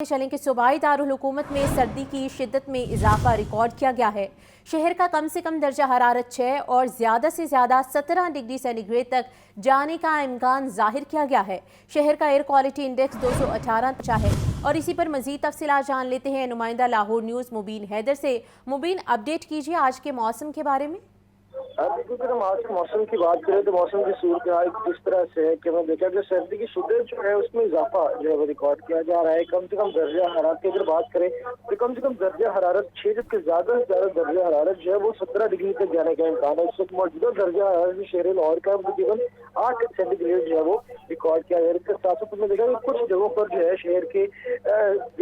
चलें कि सूबाई दारुल हुकूमत में सर्दी की शिद्दत में इजाफा रिकॉर्ड किया गया है। शहर का कम से कम दर्जा हरारत 6 और ज़्यादा से ज़्यादा 17 डिग्री सेंटीग्रेड तक जाने का इम्कान जाहिर किया गया है। शहर का एयर क्वालिटी इंडेक्स 218 पहुंचा है। और इसी पर मजीद तफसीलात जान लेते हैं नुमाइंदा लाहौर न्यूज़ मुबीन हैदर से। मुबीन, अपडेट कीजिए आज के मौसम के बारे में। अगर हम आज के मौसम की बात करें तो मौसम की सूरत हाल इस तरह से है कि हमें देखा कि सर्दी की शिद्दत जो है उसमें इजाफा जो है वो रिकॉर्ड किया जा रहा है। कम से कम दर्जा हरारत की अगर बात करें तो कम से कम दर्जा हरारत 6, जबकि ज्यादा से ज्यादा दर्जा हरारत जो है वो 17 डिग्री तक जाने का इम्कान है। इस वक्त मौजूदा दर्जा हरारत शहर लाहौर का तकरीबन 8 सेंटीग्रेड जो है वो रिकॉर्ड किया गया। इसके साथ साथ हमने देखा कि कुछ जगहों पर जो है शहर के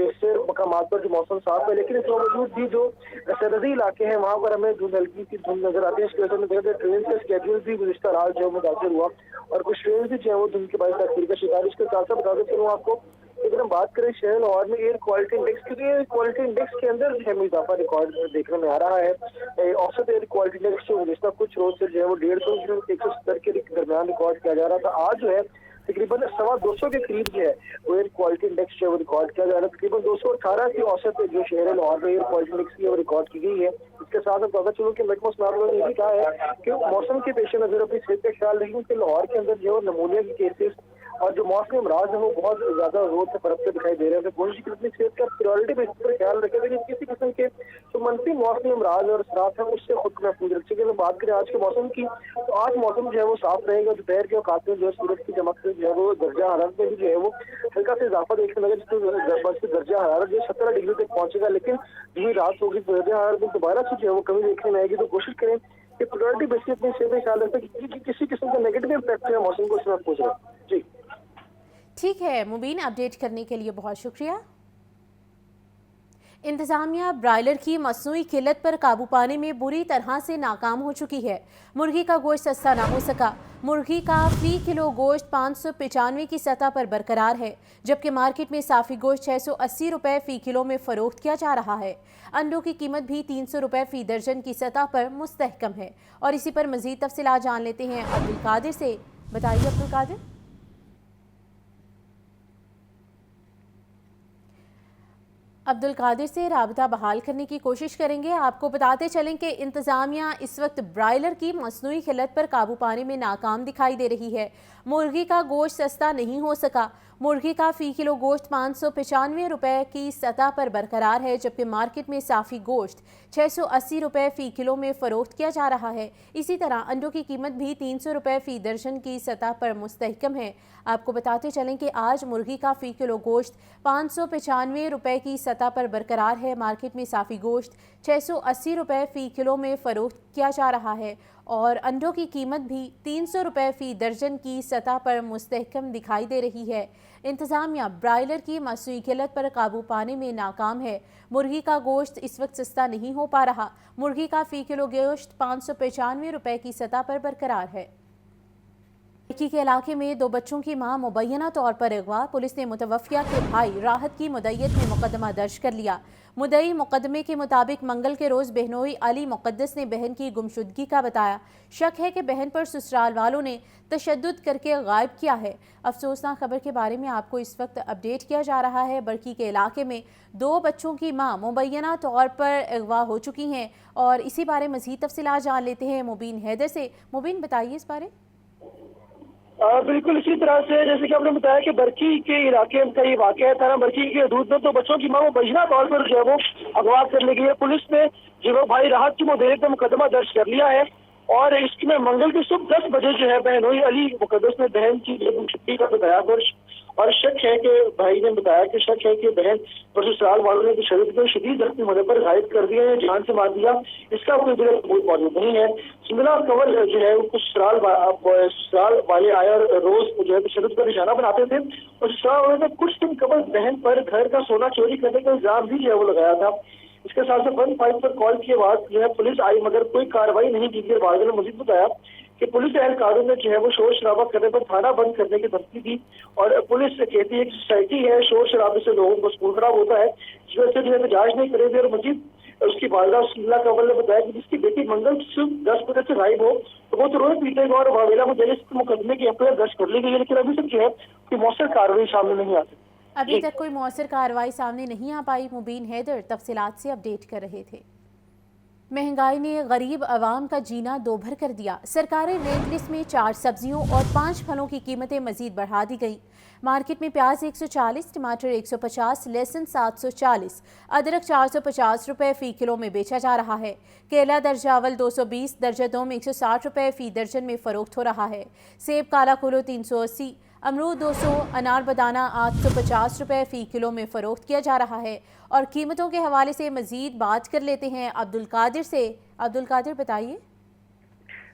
जैसे मकामात पर जो मौसम साफ है, लेकिन इसके बावजूद भी जो सरहदी इलाके हैं वहाँ पर हमें धुंध हल्की सी धुंध नजर आती है। इसकी वजह से ट्रेन का स्केड्यूल भी गुज़िश्ता रात जो है मुतासर हुआ और कुछ ट्रेन भी जो है वो धुंध के बाद तकलीफ का शिकार। इसके साथ साथ बताते चलूँ आपको, अगर हम बात करें शहर लाहौर में एयर क्वालिटी इंडेक्स, क्योंकि एयर क्वालिटी इंडेक्स के अंदर जो है इजाफा रिकॉर्ड देखने में आ रहा है। औसत एयर क्वालिटी इंडेक्स जो गुज़िश्ता कुछ रोज से जो है वो 150 170 के दरमियान रिकॉर्ड किया जा रहा था। आज जो है तकरीबन 250 के करीब जो है वो एयर क्वालिटी इंडेक्स जो है रिकॉर्ड किया जा रहा है। तकरीबन 218 की औसत जो शहर लाहौर में एयर क्वालिटी इंडेक्स की वो रिकॉर्ड की गई है। इसके साथ हम पता चलो कि महकमा ने ये भी कहा है कि मौसम के पेश नजर अपनी सेहत का ख्याल रखें कि लाहौर के अंदर जो नमूनिया के केसेस और जो मौसमी अमराज है वो बहुत ज्यादा जोर से बरतते दिखाई दे रहे हैं। कोशिश की अपनी सेहत का प्रायोरिटी बेसिस पर ख्याल रखें, लेकिन किसी किस्म के जो मनफी मौसमी अमराज और असरात है उससे खुद को महफूज रखें। अगर बात करें आज के मौसम की तो आज मौसम जो है वो साफ रहेगा। दोपहर के औकात में जो है सूरज की चमक से जो है वो दर्जा हरारत में भी जो है वो हल्का से इजाफा देखने लगा, जिससे दर्जा हरारत जो 17 डिग्री तक पहुंचेगा। लेकिन यही रात होगी तो दर्जा हरारत में दोबारा से जो है वो कमी देखने में आएगी। तो कोशिश करें कि प्रायोरिटी बेसिस अपनी सेहत का ख्याल रखें कि किसी किस्म का नेगेटिव इम्पैक्ट है मौसम को उसमें महफूज रखें। जी ठीक है मुबीन, अपडेट करने के लिए बहुत शुक्रिया। इंतजामिया ब्रायलर की मसनूई किल्लत पर काबू पाने में बुरी तरह से नाकाम हो चुकी है। मुर्गी का गोश्त सस्ता ना हो सका। मुर्गी का फी किलो गोश्त 595 की सतह पर बरकरार है, जबकि मार्केट में साफ़ी गोश्त 680 रुपये फ़ी किलो में फ़रोख्त किया जा रहा है। अंडों की कीमत भी 300 रुपये फ़ी दर्जन की सतह पर मुस्तहकम है। और इसी पर मज़ीद तफसीलात जान लेते हैं अब्दुल कादिर से। बताइए अब्दुल कादिर। अब्दुल कादिर से राबता बहाल करने की कोशिश करेंगे। आपको बताते चलें कि इंतज़ामिया इस वक्त ब्रायलर की मसनूई किल्लत पर काबू पाने में नाकाम दिखाई दे रही है। मुर्गी का गोश्त सस्ता नहीं हो सका। मुर्गी का फ़ी किलो गोश्त 595 रुपये की सतह पर बरकरार है, जबकि मार्केट में साफ़ी गोश्त 680 रुपये फ़ी किलो में फ़रोख्त किया जा रहा है। इसी तरह अंडों की कीमत भी 300 रुपये फ़ी दर्जन की सतह पर मुस्तहकम है। आपको बताते चलें कि आज मुर्गी का फ़ी किलो गोश्त 595 रुपये की सतह पर बरकरार है। मार्केट में साफ़ी गोश्त 680 रुपये फ़ी किलो में फ़रोख्त किया जा रहा है और अंडों की कीमत भी 300 रुपये फ़ी दर्जन की सतह पर मुस्तहकम दिखाई दे रही है। इंतज़ामिया ब्रायलर की मसनूई किल्लत पर काबू पाने में नाकाम है। मुर्गी का गोश्त इस वक्त सस्ता नहीं हो पा रहा। मुर्गी का फ़ी किलो गोश्त 595 रुपये की सतह पर बरकरार है। इक्की के इलाके में 2 बच्चों की मां मुबैना तौर पर अगवा। पुलिस ने मुतवफ़िया के भाई राहत की मुद्दईयत में मुकदमा दर्ज कर लिया। मुद्दई मुकदमे के मुताबिक मंगल के रोज़ बहनोई अली मुक़द्दस ने बहन की गुमशुदगी का बताया। शक है कि बहन पर ससुराल वालों ने तशद्दुद करके गायब किया है। अफसोसनाक खबर के बारे में आपको इस वक्त अपडेट किया जा रहा है। बरकी के इलाके में 2 बच्चों की मां मुबैना तौर पर अगवा हो चुकी हैं और इसी बारे मज़ीद तफसीलात जान लेते हैं मुबीन हैदर से। मुबीन, बताइए इस बारे। बिल्कुल इसी तरह से जैसे कि आपने बताया कि बरकी के इलाके का ये वाक़या है। थाना बरकी के हदूद में 2 बच्चों की मां मुबैना तौर पर जो है वो अगवा कर ली गई है। पुलिस ने जो है भाई राहत की मुद्दईयत में मुकदमा दर्ज कर लिया है और इसमें मंगल की सुबह 10 बजे जो है बहनोई अली मुक़द्दस ने बहन की छुट्टी का बताया और शक है कि भाई ने बताया कि शक है कि बहन पर ससुराल वालों ने शदीद जख्मी होने पर घायल कर दिया है, जान से मार दिया। इसका कोई बिल्कुल सबूत मौजूद नहीं है। सिमला कवल जो है कुछ ससुराल वाले आए और रोज जो है तशद्दुद का निशाना बनाते थे और ससुराल वालों ने कुछ दिन कबल बहन पर घर का सोना चोरी करने का इल्जाम भी जो है वो लगाया था। इसके साथ साथ 155 पर कॉल के बाद जो है पुलिस आई, मगर कोई कार्रवाई नहीं की गई। वालिद ने मजीद बताया कि पुलिस एहलकारों ने जो है वो शोर शराबा करने पर थाना बंद करने की धमकी दी और पुलिस कहती है कि सोसाइटी है, शोर शराबे से लोगों को स्कूल खराब होता है, इस वजह से जो है जांच नहीं करेगी। और मजीद उसकी वालदा सिमला कवल ने बताया कि जिसकी बेटी मंगल सुबह 10 बजे से गायब हो तो वो तो रोज पीटेगा और वावेला मुजरिस मुकदमे की एफआईआर दर्ज कर ली गई है, लेकिन अभी तक जो है कोई मौसर कार्रवाई सामने नहीं आती। अभी तक कोई मौसर कार्रवाई सामने नहीं आ पाई। मुबीन हैदर तफसीलात से अपडेट कर रहे थे। महंगाई ने गरीब आवाम का जीना दोभर कर दिया। सरकारी रेट लिस्ट में 4 सब्जियों और 5 फलों की कीमतें मजीद बढ़ा दी गई। मार्केट में प्याज 140, टमाटर 150, लहसुन 740, अदरक 450 रुपए फी किलो में बेचा जा रहा है। केला दर्जावल 220, दर्जा 2 में 160 रुपए फी दर्जन में फरोख्त हो रहा है। सेब काला कुलो 380, अमरूद 200, अनार बदाना 850 रुपए फी किलो में फरोख्त किया जा रहा है। और कीमतों के हवाले से मजीद बात कर लेते हैं अब्दुल कादिर से। अब्दुल कादिर, बताइए।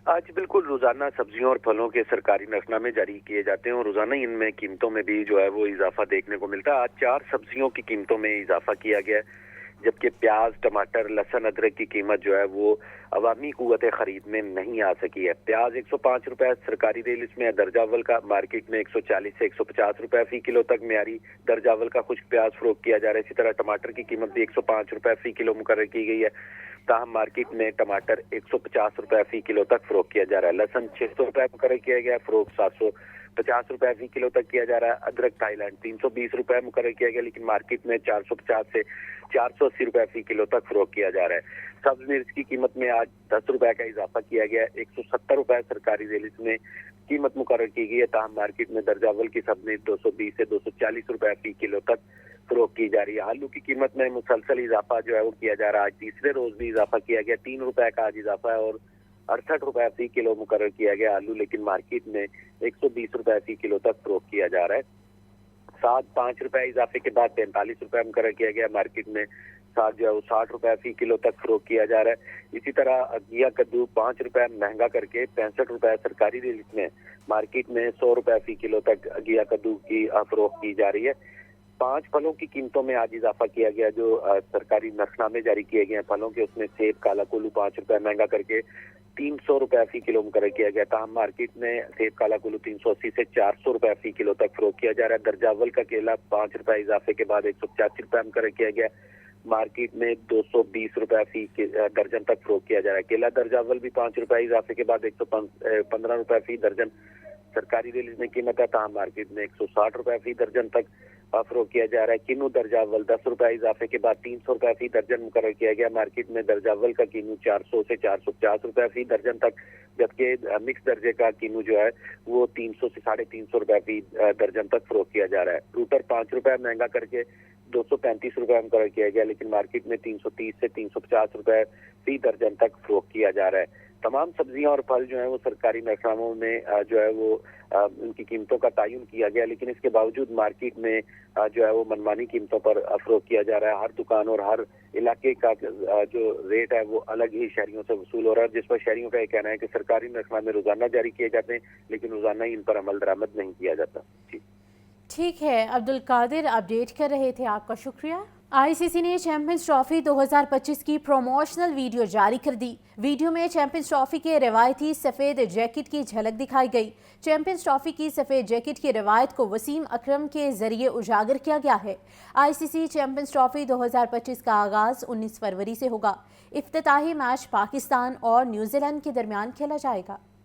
आज बिल्कुल रोजाना सब्जियों और फलों के सरकारी नफरनामे जारी किए जाते हैं और रोजाना ही इनमें कीमतों में भी जो है वो इजाफा देखने को मिलता है। आज 4 सब्जियों की कीमतों में इजाफा किया गया है, जबकि प्याज, टमाटर, लहसुन, अदरक की कीमत जो है वो अवामी कुव्वत खरीद में नहीं आ सकी है। प्याज 105 रुपए सरकारी रेट लिस्ट में दर्जा अव्वल का, मार्केट में 140 से 150 रुपए फी किलो तक मेयारी दर्जा अव्वल का खुश्क प्याज फरोख्त किया जा रहा है। इसी तरह टमाटर की कीमत भी 105 रुपए फी किलो मुकर्रर की गई है, ताहम मार्केट में टमाटर 150 रुपए फी किलो तक फरोख्त किया जा रहा है। लहसुन 600 रुपए मुकर्रर किया गया है, फरोख्त 750 रुपए फी किलो तक किया जा रहा है। अदरक थाईलैंड 320 रुपए मुकर्रर किया गया, लेकिन मार्केट में 450 से 480 रुपए फी किलो तक फरोख्त किया जा रहा है। सब्ज मिर्च की कीमत में आज 10 रुपए का इजाफा किया गया है, 170 रुपए सरकारी रेट में कीमत मुकर्रर की गई है, ताहम मार्केट में दर्जा अव्वल की सब्ज मिर्च 220 से 240 रुपए फी किलो तक फरोख्त की जा रही है। आलू की कीमत में मुसलसल इजाफा जो है वो किया जा रहा है। आज तीसरे रोज भी इजाफा किया गया, 3 रुपए का आज इजाफा है और 68 रुपए फी किलो मुकर्रर किया गया आलू, लेकिन मार्केट में 120 रुपए फी किलो तक फरोख्त किया जा रहा है। साग 5 रुपए इजाफे के बाद 45 रुपए मुकर्रर किया गया, मार्केट में साग जो है वो 60 रुपए फी किलो तक फरोख्त किया जा रहा है। इसी तरह घिया कद्दू 5 रुपए महंगा करके 65 रुपए सरकारी रेट में, मार्केट में 100 रुपए फी किलो तक घिया कद्दू की फरोख्त की जा रही है। 5 फलों की कीमतों में आज इजाफा किया गया, जो सरकारी नफरनामे जारी किए गए हैं फलों के, उसमें सेब काला कुल्लू 5 रुपए महंगा करके 300 रुपए फी किलो मुकर्रर किया गया था। मार्केट में सेब काला कुल्लू 380 से 400 रुपए फी किलो तक फरोख्त किया जा रहा है। दर्जा अव्वल का केला 5 रुपए इजाफे के बाद 185 रुपए मुकर्रर किया गया, मार्केट में 220 रुपए फी दर्जन तक फरोख्त किया जा रहा है। केला दर्जा अव्वल भी 5 रुपए इजाफे के बाद 115 रुपए फी दर्जन सरकारी रिलीज में कीमत है, तहाँ मार्केट में 160 रुपए फी दर्जन तक फरोख्त किया जा रहा है। किन्नू दर्जा अव्वल 10 रुपए इजाफे के बाद 300 रुपए फी दर्जन मुकर्रर किया गया, मार्केट में दर्जा अव्वल का किन्नू 400 से 450 रुपए फी दर्जन तक, जबकि मिक्स दर्जे का किन्नू जो है वो 300 से 350 रुपए फी दर्जन तक फरोख्त किया जा रहा है। फ्रूटर 5 रुपए महंगा करके 235 रुपए मुकर्रर किया गया, लेकिन मार्केट में 330 से 350 रुपए फी दर्जन तक फरोख्त किया जा रहा है। तमाम सब्जियां और फल जो है वो सरकारी नफरनामों में जो है वो उनकी कीमतों का तयन किया गया, लेकिन इसके बावजूद मार्केट में जो है वो मनमानी कीमतों पर फरोख्त किया जा रहा है। हर दुकान और हर इलाके का जो रेट है वो अलग ही शहरियों से वसूल हो रहा है, जिस पर शहरियों का ये कहना है कि सरकारी नफरनामे रोजाना जारी किए जाते हैं, लेकिन रोजाना ही इन पर अमल दरामद नहीं किया जाता। जी ठीक है, अब्दुल कादिर अपडेट कर रहे थे, आपका शुक्रिया। आईसीसी ने चैंपियंस ट्रॉफी 2025 की प्रमोशनल वीडियो जारी कर दी। वीडियो में चैंपियंस ट्रॉफी के रवायती सफ़ेद जैकेट की झलक दिखाई गई। चैंपियंस ट्रॉफी की सफ़ेद जैकेट की रवायत को वसीम अकरम के जरिए उजागर किया गया है। आईसीसी चैंपियंस ट्रॉफी 2025 का आगाज़ 19 फरवरी से होगा। इफ्तिताही मैच पाकिस्तान और न्यूजीलैंड के दरमियान खेला जाएगा।